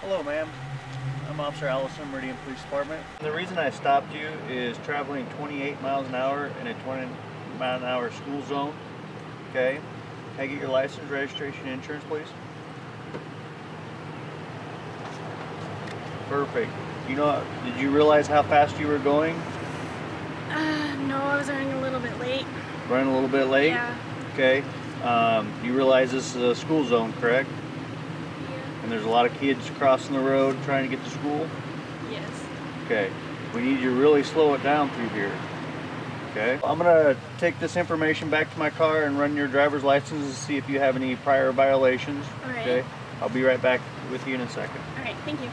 Hello, ma'am. I'm Officer Allison, Meridian Police Department. And the reason I stopped you is traveling 28 miles an hour in a 20-mile-an-hour school zone. Okay. Can I get your license, registration, and insurance, please? Perfect. Did you realize how fast you were going? No, I was running a little bit late. Running a little bit late? Yeah. Okay. You realize this is a school zone, correct? Yeah. And there's a lot of kids crossing the road trying to get to school? Yes. Okay. We need you to really slow it down through here. Okay. I'm going to take this information back to my car and run your driver's license to see if you have any prior violations. All right. Okay. I'll be right back with you in a second. All right, thank you.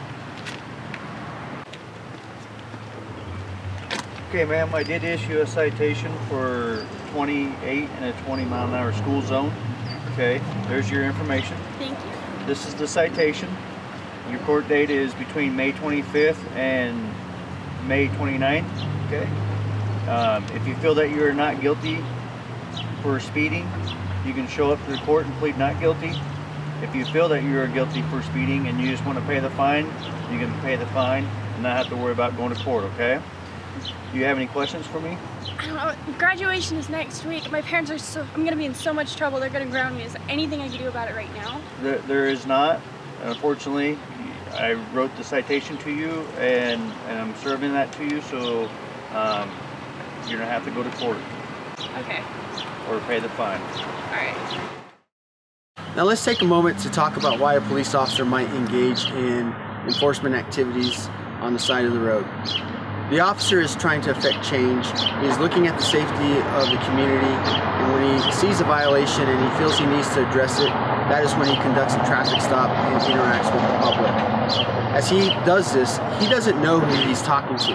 Okay, ma'am, I did issue a citation for 28 in a 20-mile-an-hour school zone. Okay, there's your information. Thank you. This is the citation. Your court date is between May 25th and May 29th. Okay. If you feel that you are not guilty for speeding, you can show up to the court and plead not guilty. If you feel that you are guilty for speeding and you just want to pay the fine, you can pay the fine and not have to worry about going to court, okay? Do you have any questions for me? I don't know. Graduation is next week. My parents are I'm gonna be in so much trouble. They're gonna ground me. Is there anything I can do about it right now? There is not. Unfortunately, I wrote the citation to you and I'm serving that to you, so you're gonna have to go to court. Okay. Or pay the fine. All right. Now let's take a moment to talk about why a police officer might engage in enforcement activities on the side of the road. The officer is trying to affect change. He's looking at the safety of the community, and when he sees a violation and he feels he needs to address it, that is when he conducts a traffic stop and interacts with the public. As he does this, he doesn't know who he's talking to,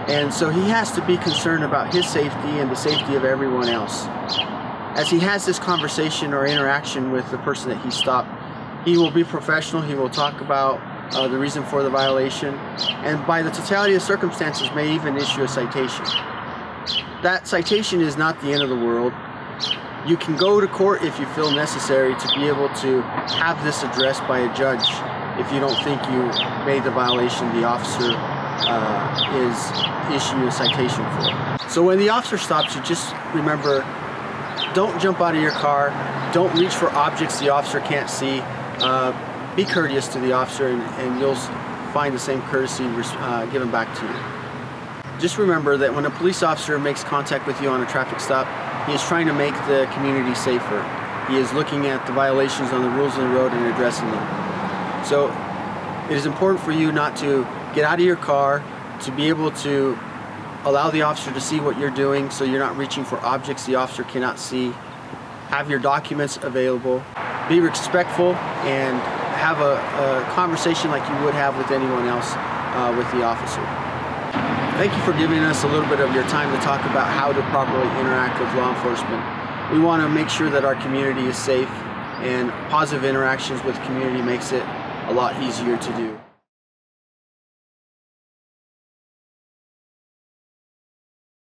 and so he has to be concerned about his safety and the safety of everyone else. As he has this conversation or interaction with the person that he stopped, he will be professional. He will talk about the reason for the violation, and by the totality of circumstances may even issue a citation. That citation is not the end of the world. You can go to court if you feel necessary to be able to have this addressed by a judge if you don't think you made the violation the officer is issuing you a citation for. So when the officer stops you, just remember, don't jump out of your car, don't reach for objects the officer can't see. Be courteous to the officer and you'll find the same courtesy given back to you. Just remember that when a police officer makes contact with you on a traffic stop, he is trying to make the community safer. He is looking at the violations on the rules of the road and addressing them. So it is important for you not to get out of your car, to be able to allow the officer to see what you're doing so you're not reaching for objects the officer cannot see. Have your documents available. Be respectful and have a conversation like you would have with anyone else with the officer. Thank you for giving us a little bit of your time to talk about how to properly interact with law enforcement. We want to make sure that our community is safe, and positive interactions with the community makes it a lot easier to do.